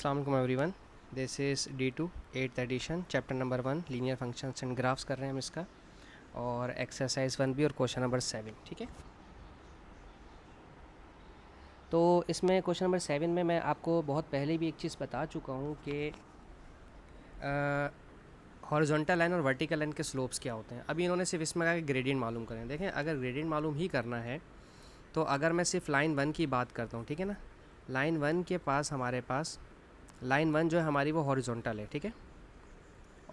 अस्सलाम everyone, this is D2 8th edition, chapter number 1 linear functions and graphs कर रहे हैं हम इसका, और एक्सरसाइज 1 भी और क्वेश्चन नंबर 7। ठीक है, तो इसमें क्वेश्चन नंबर 7 में मैं आपको बहुत पहले भी एक चीज़ बता चुका हूँ कि हॉरिजॉन्टल लाइन और वर्टिकल लाइन के स्लोप्स क्या होते हैं। अभी इन्होंने सिर्फ इसमें कहा कि ग्रेडियंट मालूम करें। देखें, अगर ग्रेडियंट मालूम ही करना है तो अगर मैं सिर्फ लाइन 1 की बात करता हूँ, ठीक है ना, लाइन 1 के पास हमारे पास लाइन 1 जो है हमारी वो हॉरिजॉन्टल है। ठीक है,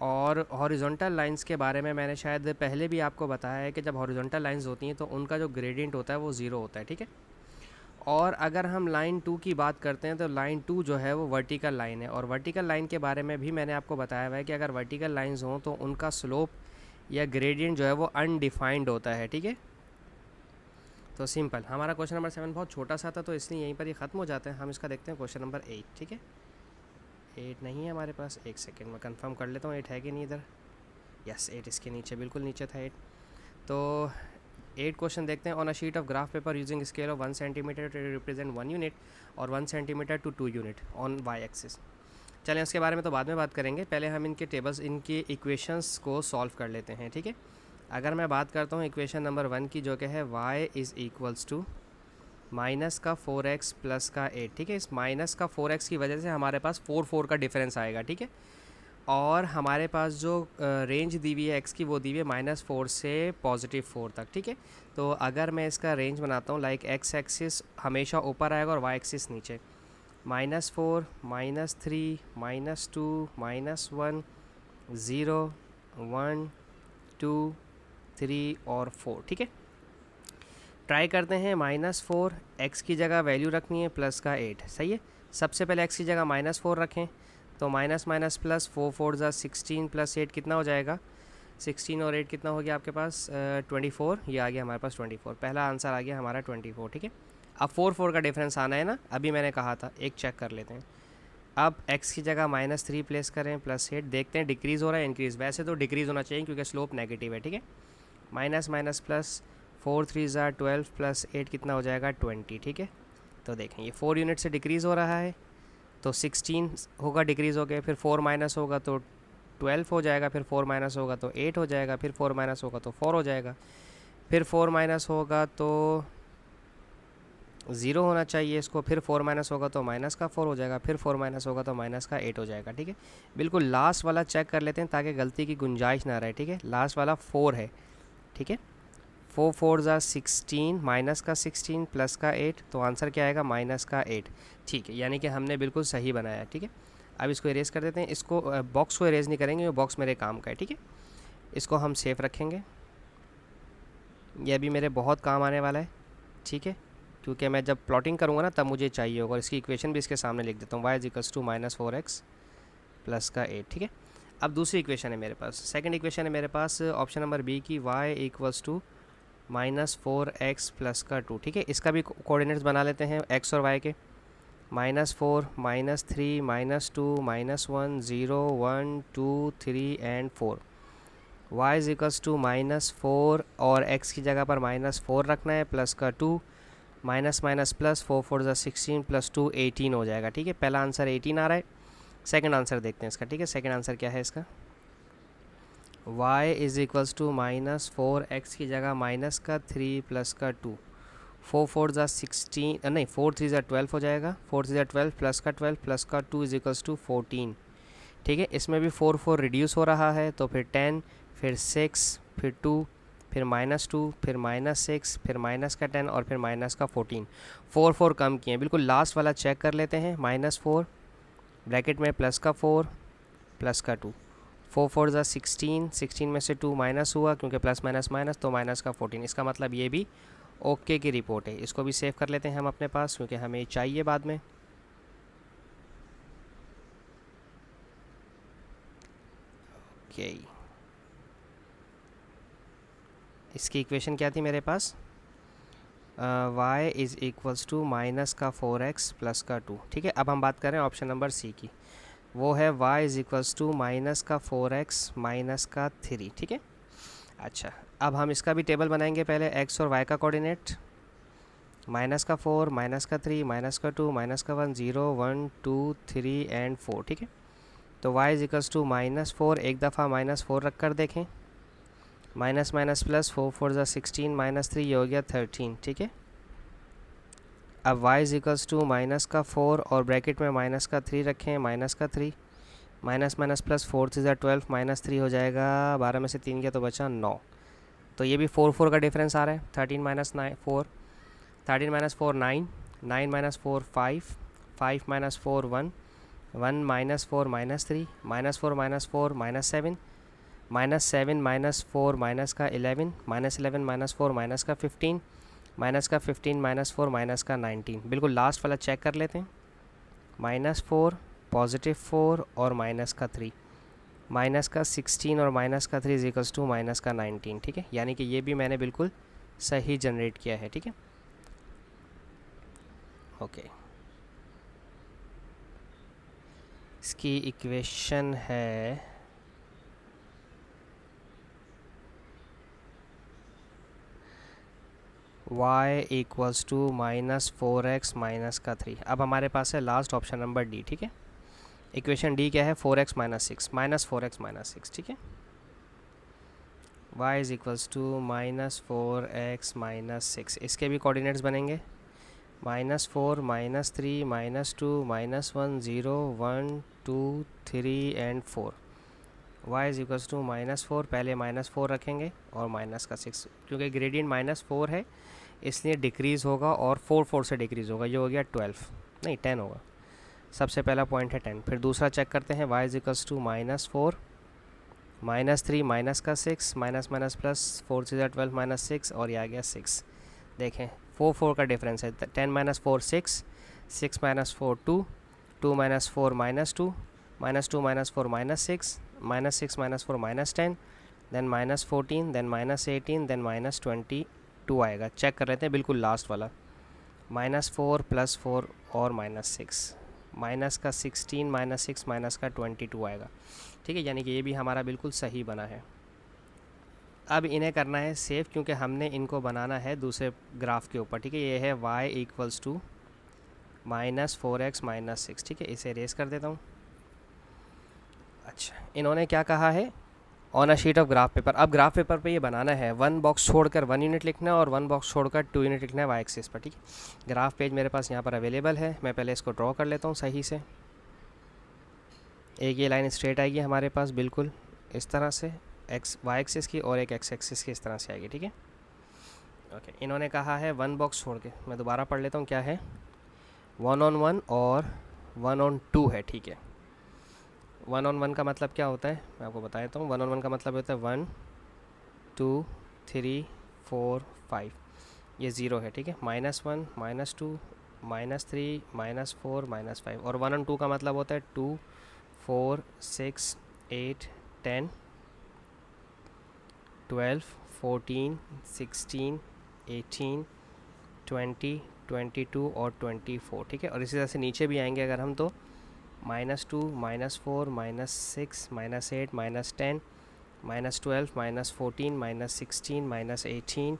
और हॉरिजॉन्टल लाइंस के बारे में मैंने शायद पहले भी आपको बताया है कि जब हॉरिजॉन्टल लाइंस होती हैं तो उनका जो ग्रेडियंट होता है वो ज़ीरो होता है। ठीक है, और अगर हम लाइन 2 की बात करते हैं तो लाइन 2 जो है वो वर्टिकल लाइन है, और वर्टिकल लाइन के बारे में भी मैंने आपको बताया हुआ है कि अगर वर्टिकल लाइंस हों तो उनका स्लोप या ग्रेडियंट जो है वो अनडिफाइंड होता है। ठीक है, तो सिंपल हमारा क्वेश्चन नंबर 7 बहुत छोटा सा था तो इसलिए यहीं पर ही ख़त्म हो जाता है। हम इसका देखते हैं क्वेश्चन नंबर 8। ठीक है, 8 नहीं है हमारे पास, एक सेकेंड में कंफर्म कर लेता हूँ 8 है कि नहीं इधर। यस, 8 इसके नीचे, बिल्कुल नीचे था 8। तो 8 क्वेश्चन देखते हैं। On a sheet of graph paper using scale of 1 centimetre to represent 1 unit और 1 centimetre to 2 unit on y axis. चलें, इसके बारे में तो बाद में बात करेंगे, पहले हम इनके टेबल्स, इनके इक्वेशंस को सॉल्व कर लेते हैं। ठीक है, अगर मैं बात करता हूँ इक्वेशन नंबर 1 की, जो कि है y is equals to minus का 4x प्लस का 8। ठीक है, इस माइनस का 4x की वजह से हमारे पास 4 का डिफरेंस आएगा। ठीक है, और हमारे पास जो रेंज दी हुई है एक्स की, वो दी हुई है -4 से +4 तक। ठीक है, तो अगर मैं इसका रेंज बनाता हूँ, लाइक एक्स एक्सिस हमेशा ऊपर आएगा और वाई एक्सिस नीचे, -4 -3 -2 -1 0 1 2 3 और 4। ठीक है, ट्राई करते हैं। -4 एक्स की जगह वैल्यू रखनी है प्लस का 8। सही है, सबसे पहले एक्स की जगह -4 रखें, तो माइनस माइनस प्लस 4 4 ज़ा 16 प्लस 8 कितना हो जाएगा, 16 और 8 कितना हो गया आपके पास 24। ये आ गया हमारे पास 24, पहला आंसर आ गया हमारा 24। ठीक है, अब 4 का डिफरेंस आना है ना, अभी मैंने कहा था, एक चेक कर लेते हैं। अब x की जगह -3 प्लेस करें प्लस 8, देखते हैं डिक्रीज़ हो रहा है इंक्रीज़। वैसे तो डिक्रीज़ होना चाहिए क्योंकि स्लोप नेगेटिव है। ठीक है, माइनस माइनस प्लस 4 3 ज़ा 12 प्लस 8 कितना हो जाएगा 20। ठीक है, तो देखें ये 4 यूनिट से डिक्रीज़ हो रहा है तो 16 होगा, डिक्रीज़ हो गया, फिर 4 माइनस होगा तो 12 हो जाएगा, फिर 4 माइनस होगा तो 8 हो जाएगा, फिर 4 माइनस होगा तो 4 हो जाएगा, फिर 4 माइनस होगा तो 0 होना चाहिए इसको, फिर 4 माइनस होगा तो माइनस का 4 हो जाएगा, फिर 4 माइनस होगा तो माइनस का 8 हो जाएगा। ठीक है, बिल्कुल लास्ट वाला चेक कर लेते हैं ताकि गलती की गुंजाइश ना रहे। ठीक है, लास्ट वाला 4 है। ठीक है, 4 4 ज़ा 16, माइनस का 16 प्लस का 8, तो आंसर क्या आएगा माइनस का 8। ठीक है, यानी कि हमने बिल्कुल सही बनाया। ठीक है, अब इसको इरेज़ कर देते हैं, इसको बॉक्स को इरेज़ नहीं करेंगे, बॉक्स मेरे काम का है। ठीक है, इसको हम सेफ रखेंगे, यह भी मेरे बहुत काम आने वाला है। ठीक है, क्योंकि मैं जब प्लॉटिंग करूँगा ना तब मुझे चाहिए होगा, और इसकी इक्वेशन भी इसके सामने लिख देता हूँ, y equals to -4x plus का 8। ठीक है, अब दूसरी इक्वेशन है मेरे पास, सेकंड इक्वेशन है मेरे पास ऑप्शन नंबर बी की, y equals to -4x plus का 2। ठीक है, इसका भी कोऑर्डिनेट्स बना लेते हैं x और y के, -4 -3 -2 -1 0 1 2 3 एंड 4। y इक्वल्स टू -4 और x की जगह पर -4 रखना है प्लस का 2, माइनस माइनस प्लस 4 4 ज़ा 16 प्लस 2 18 हो जाएगा। ठीक है, पहला आंसर 18 आ रहा है। सेकंड आंसर देखते हैं इसका। ठीक है, सेकंड आंसर क्या है इसका, y is equals to -4 x की जगह माइनस का 3 प्लस का 2, 4 4 ज़ा 16 नहीं 4 3 ज़ा 12 हो जाएगा, 4 3 ज़ा 12 प्लस का 2 इज़ इक्वल्स टू 14। ठीक है, इसमें भी 4 4 रिड्यूस हो रहा है, तो फिर 10, फिर 6, फिर 2, फिर -2, फिर -6, फिर माइनस का 10 और फिर माइनस का 14। 4 4 कम किए, बिल्कुल लास्ट वाला चेक कर लेते हैं। -4 ब्रैकेट में प्लस का 4 प्लस का 2, 4 4 ज़ा 16, 16 में से 2 माइनस हुआ क्योंकि प्लस माइनस माइनस, तो माइनस का 14। इसका मतलब ये भी ओके की रिपोर्ट है। इसको भी सेव कर लेते हैं हम अपने पास क्योंकि हमें चाहिए बाद में। ओके, इसकी इक्वेशन क्या थी मेरे पास, y is equals to minus का 4x प्लस का 2। ठीक है, अब हम बात करें ऑप्शन नंबर सी की, वो है y is equals to minus का 4x माइनस का 3। ठीक है, अच्छा अब हम इसका भी टेबल बनाएंगे, पहले x और y का कोऑर्डिनेट। माइनस का 4, माइनस का 3, माइनस का 2, माइनस का 1, 0, 1, 2, 3 एंड 4, ठीक है। तो y इज इक्वल्स टू -4, एक दफ़ा -4 रख कर देखें, माइनस माइनस प्लस 4 4 ज़ा 16, -3 ये हो गया 13, ठीक है। अब y is equals to minus का 4 और ब्रैकेट में माइनस का 3 रखें, माइनस का 3, माइनस माइनस प्लस 4 3 ज़ा 12, -3 हो जाएगा, 12 में से 3 गया तो बचा 9। तो ये भी 4 4 का डिफरेंस आ रहा है, 13 minus 4, 13 minus 4 9, 9 minus 4 5, 5 minus 4 1, 1 minus 4 -3, -4 minus 4 -7, -7 minus 4 minus का 11, -11 माइनस 4 माइनस का 15, माइनस का 15 माइनस 4 माइनस का 19। बिल्कुल लास्ट वाला चेक कर लेते हैं, -4 +4 और माइनस का 3, माइनस का 16 और माइनस का 3 इज इक्वल्स टू माइनस का 19, ठीक है। यानी कि ये भी मैंने बिल्कुल सही जनरेट किया है, ठीक है। ओके, इसकी इक्वेशन है y equals to -4x minus का 3। अब हमारे पास है लास्ट ऑप्शन नंबर डी, ठीक है। इक्वेशन डी क्या है, 4x -6, -4x -6, ठीक है। y is equals to -4x -6, इसके भी कोऑर्डिनेट्स बनेंगे, -4 -3 -2 -1 0 1 2 3 and 4। y is equals to -4, पहले -4 रखेंगे और माइनस का 6, क्योंकि ग्रेडियंट -4 है इसलिए डिक्रीज़ होगा और 4 4 से डिक्रीज़ होगा, ये हो गया 12, नहीं 10 होगा। सबसे पहला पॉइंट है 10। फिर दूसरा चेक करते हैं, y is equals to -4, -3 minus का 6, माइनस माइनस प्लस 4 से 12 -6 और ये आ गया 6। देखें 4 4 का डिफरेंस है, 10 minus 4 6, 6 minus 4 2, 2 minus 4 -2, -2 minus 4 -6, -6 minus 4 -10, then -14, then -18, then -22 आएगा। चेक कर लेते हैं बिल्कुल लास्ट वाला, -4 +4 और -6, माइनस का 16 -6 माइनस का 22 आएगा, ठीक है। यानी कि ये भी हमारा बिल्कुल सही बना है। अब इन्हें करना है सेव, क्योंकि हमने इनको बनाना है दूसरे ग्राफ के ऊपर, ठीक है। ये है y इक्वल्स टू -4x -6, ठीक है। इसे रेस कर देता हूँ। अच्छा, इन्होंने क्या कहा है, on a sheet of graph paper. अब ग्राफ पेपर पे ये बनाना है, 1 बॉक्स छोड़कर 1 यूनिट लिखना है और 1 बॉक्स छोड़कर 2 यूनिट लिखना है y एक्सिस पर, ठीक है। ग्राफ पेज मेरे पास यहाँ पर अवेलेबल है, मैं पहले इसको ड्रॉ कर लेता हूँ सही से। एक ये लाइन स्ट्रेट आएगी हमारे पास बिल्कुल इस तरह से, y एक्सिस की, और एक x एक्सिस की इस तरह से आएगी, ठीक है। ओके, इन्होंने कहा है 1 बॉक्स छोड़ के, मैं दोबारा पढ़ लेता हूँ क्या है, 1 on 1 और 1 on 2 है, ठीक है। 1 on 1 का मतलब क्या होता है, मैं आपको बता देता हूँ। 1 on 1 का मतलब होता है 1 2 3 4 5, ये 0 है, ठीक है। -1 -2 -3 -4 -5, और 1 on 2 का मतलब होता है 2 4 6 8 10 12 14 16 18 20 22 और 24, ठीक है। और इसी तरह से नीचे भी आएंगे अगर हम, तो -2 -4 -6 -8 -10 -12 -14 -16 -18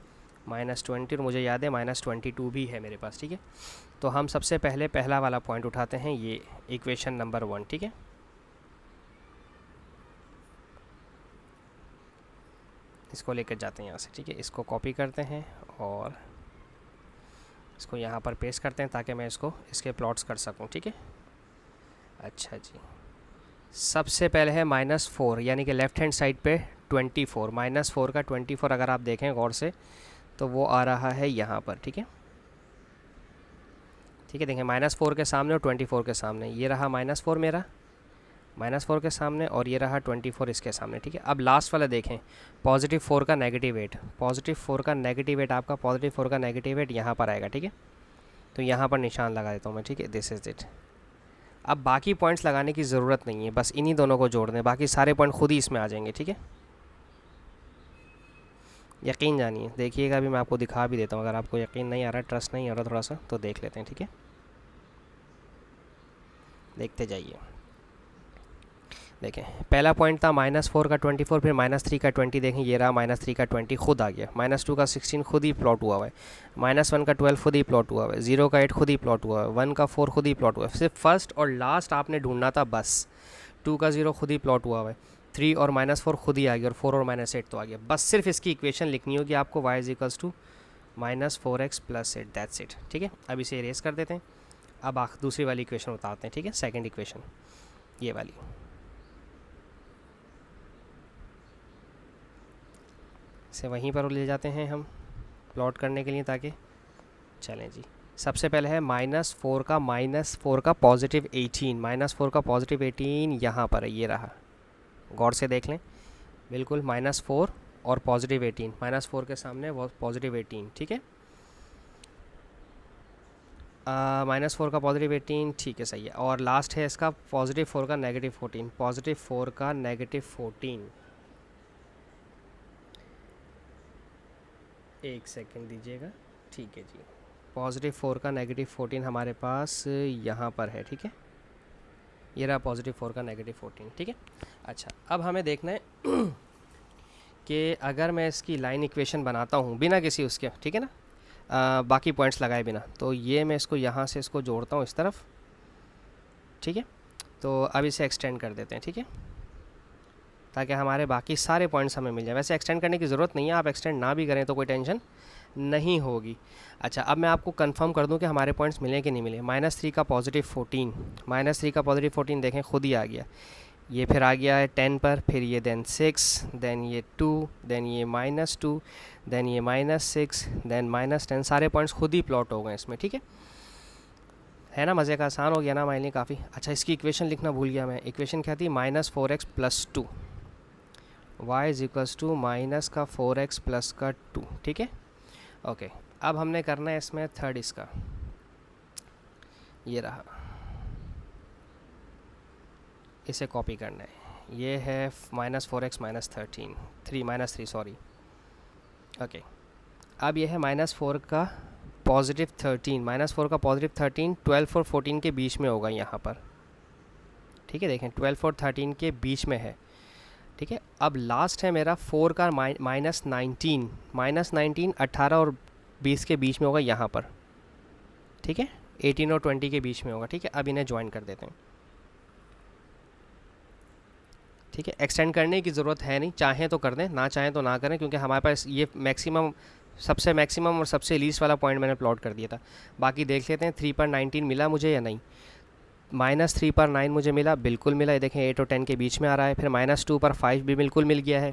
-20, और मुझे याद है -22 भी है मेरे पास, ठीक है। तो हम सबसे पहले पहला वाला पॉइंट उठाते हैं, ये इक्वेशन नंबर 1, ठीक है। इसको लेकर जाते हैं यहाँ से, ठीक है। इसको कॉपी करते हैं और इसको यहाँ पर पेस्ट करते हैं ताकि मैं इसके प्लॉट्स कर सकूँ, ठीक है। अच्छा जी, सबसे पहले है -4, यानी कि लेफ़्ट हैंड साइड पे 24, -4 का 24 अगर आप देखें गौर से तो वो आ रहा है यहाँ पर, ठीक है। ठीक है, देखें -4 के सामने और 24 के सामने, ये रहा -4 मेरा, -4 के सामने, और ये रहा 24 इसके सामने, ठीक है। अब लास्ट वाला देखें, +4 का -8, +4 का -8 आपका +4 का -8 यहाँ पर आएगा, ठीक है। तो यहाँ पर निशान लगा देता हूँ मैं, ठीक है, दिस इज़ इट। अब बाकी पॉइंट्स लगाने की ज़रूरत नहीं है, बस इन्हीं दोनों को जोड़ दें, बाकी सारे पॉइंट खुद ही इसमें आ जाएंगे, ठीक है। यकीन जानिए, देखिएगा, अभी मैं आपको दिखा भी देता हूँ, अगर आपको यकीन नहीं आ रहा, ट्रस्ट नहीं आ रहा थोड़ा सा, तो देख लेते हैं, ठीक है। देखते जाइए। देखें पहला पॉइंट था -4 का 24, फिर -3 का 20, देखें ये रहा -3 का 20 खुद आ गया, -2 का 16 खुद ही प्लॉट हुआ है, -1 का 12 खुद ही प्लॉट हुआ है, 0 का 8 खुद ही प्लॉट हुआ है, 1 का 4 खुद ही प्लॉट हुआ है। सिर्फ फर्स्ट और लास्ट आपने ढूंढना था बस। 2 का 0 खुद ही प्लॉट हुआ है, 3 और -4 खुद ही आ गया, और 4 और -8 तो आ गया। बस सिर्फ इसकी इक्वेशन लिखनी होगी आपको, y = -4x + 8, दैट्स इट। ठीक है, अब इसे इरेज कर देते हैं। अब दूसरी वाली इक्वेशन बताते हैं। ठीक है, सेकंड इक्वेशन ये वाली, से वहीं पर ले जाते हैं हम प्लॉट करने के लिए, ताकि चलें जी। सबसे पहले है -4 का +18, -4 का +18 यहाँ पर है, ये रहा, गौर से देख लें, बिल्कुल -4 और +18, -4 के सामने +18। ठीक है, -4 का +18, ठीक है, सही है। और लास्ट है इसका +4 का -14, +4 का -14। एक सेकंड दीजिएगा, ठीक है जी। +4 का -14 हमारे पास यहाँ पर है। ठीक है, ये रहा +4 का -14। ठीक है, अच्छा अब हमें देखना है कि अगर मैं इसकी लाइन इक्वेशन बनाता हूँ बिना किसी उसके, ठीक है ना, बाकी पॉइंट्स लगाए बिना, तो ये मैं इसको यहाँ से इसको जोड़ता हूँ इस तरफ। ठीक है, तो अब इसे एक्सटेंड कर देते हैं। ठीक है, ताकि हमारे बाकी सारे पॉइंट्स हमें मिल जाए। वैसे एक्सटेंड करने की ज़रूरत नहीं है, आप एक्सटेंड ना भी करें तो कोई टेंशन नहीं होगी। अच्छा, अब मैं आपको कंफर्म कर दूं कि हमारे पॉइंट्स मिले कि नहीं मिले। -3 का +14, -3 का +14 देखें खुद ही आ गया, ये फिर आ गया है 10 पर, फिर ये देन 6, देन ये 2, देन ये -2, देन ये -6, देन -10, सारे पॉइंट्स खुद ही प्लॉट हो गए इसमें। ठीक है ना, मज़े का, आसान हो गया ना हमारे लिए काफ़ी। अच्छा, इसकी इक्वेशन लिखना भूल गया मैं। इक्वेशन क्या थी? -4x + 2, y = -4x + 2। ठीक है, ओके। अब हमने करना है इसमें थर्ड इसका, ये रहा, इसे कॉपी करना है। ये है -4x -13, -3 सॉरी, ओके। अब ये है -4 का +13, -4 का +13 12 और 14 के बीच में होगा यहाँ पर। ठीक है, देखें 12 और 13 के बीच में है। ठीक है, अब लास्ट है मेरा 4 का -19, -19 18 और 20 के बीच में होगा यहाँ पर। ठीक है, 18 और 20 के बीच में होगा। ठीक है, अब इन्हें ज्वाइन कर देते हैं। ठीक है, एक्सटेंड करने की ज़रूरत है नहीं, चाहें तो कर दें, ना चाहें तो ना करें, क्योंकि हमारे पास ये मैक्सिमम, सबसे मैक्सिमम और सबसे लीस्ट वाला पॉइंट मैंने प्लॉट कर दिया था। बाकी देख लेते हैं 3 पर 19 मिला मुझे या नहीं। -3 पर 9 मुझे मिला, बिल्कुल मिला, ये देखें 8 और 10 के बीच में आ रहा है। फिर -2 पर 5 भी बिल्कुल मिल गया है,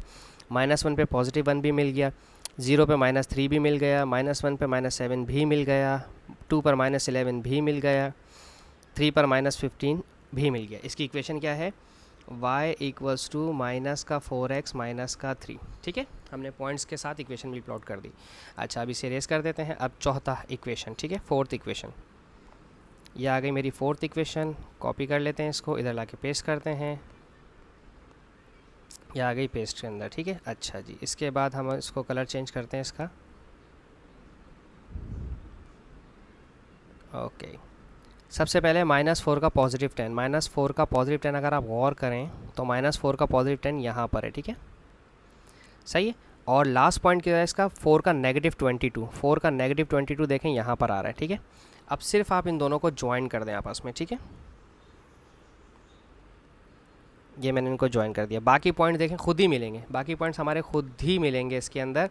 -1 पे +1 भी मिल गया, 0 पे -3 भी मिल गया, -1 पे -7 भी मिल गया, 2 पर -11 भी मिल गया, 3 पर -15 भी मिल गया। इसकी इक्वेशन क्या है? y = -4x - 3। ठीक है, हमने पॉइंट्स के साथ इक्वेशन भी प्लॉट कर दी। अच्छा, अब इसे रेस कर देते हैं। अब चौथा इक्वेशन, ठीक है, फोर्थ इक्वेशन, ये आ गई मेरी फोर्थ इक्वेशन। कॉपी कर लेते हैं इसको, इधर लाके पेस्ट करते हैं, ये आ गई पेस्ट के अंदर। ठीक है, अच्छा जी, इसके बाद हम इसको कलर चेंज करते हैं इसका, ओके। सबसे पहले -4 का +10, -4 का +10 अगर आप गौर करें तो -4 का +10 यहाँ पर है। ठीक है, सही है। और लास्ट पॉइंट क्या है इसका? 4 का -22, 4 का -22 देखें यहाँ पर आ रहा है। ठीक है, अब सिर्फ आप इन दोनों को ज्वाइन कर दें आपस में। ठीक है, ये मैंने इनको ज्वाइन कर दिया। बाकी पॉइंट देखें खुद ही मिलेंगे, बाकी पॉइंट्स हमारे खुद ही मिलेंगे इसके अंदर।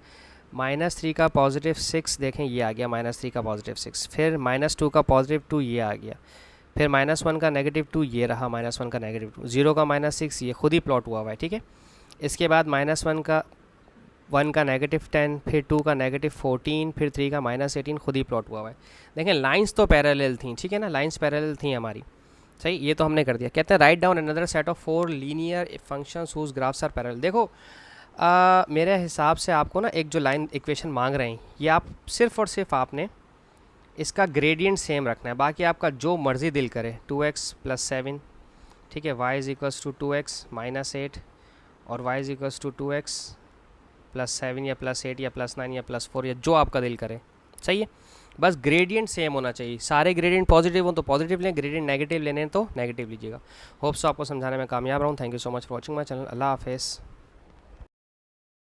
-3 का +6 देखें ये आ गया, -3 का +6, फिर -2 का +2 ये आ गया, फिर -1 का -2 ये रहा, -1 का -2, 0 का -6 ये खुद ही प्लॉट हुआ है। ठीक है, इसके बाद -1 का -10, फिर 2 का -14, फिर 3 का -18 खुद ही प्लॉट हुआ है। देखें लाइंस तो पैरेलल थी, ठीक है ना, लाइंस पैरेलल थी हमारी, सही, ये तो हमने कर दिया। कहते हैं write down another set of 4 linear functions whose graphs are parallel. देखो मेरे हिसाब से आपको ना एक जो लाइन इक्वेशन मांग रहे हैं, ये आप सिर्फ और सिर्फ आपने इसका ग्रेडियंट सेम रखना है, बाकी आपका जो मर्ज़ी दिल करे। 2x + 7, ठीक है, y = 2x - 8, और y = 2x + 7 या +8 या +9 या +4 या जो आपका दिल करे, सही है। बस ग्रेडियंट सेम होना चाहिए, सारे ग्रेडियंट पॉजिटिव हो तो पॉजिटिव लें, ग्रेडियंट नेगेटिव लेने हैं तो नेगेटिव लीजिएगा। होप सो आपको समझाने में कामयाब रहा हूँ। Thank you so much for watching my channel. अल्लाह हाफिज़।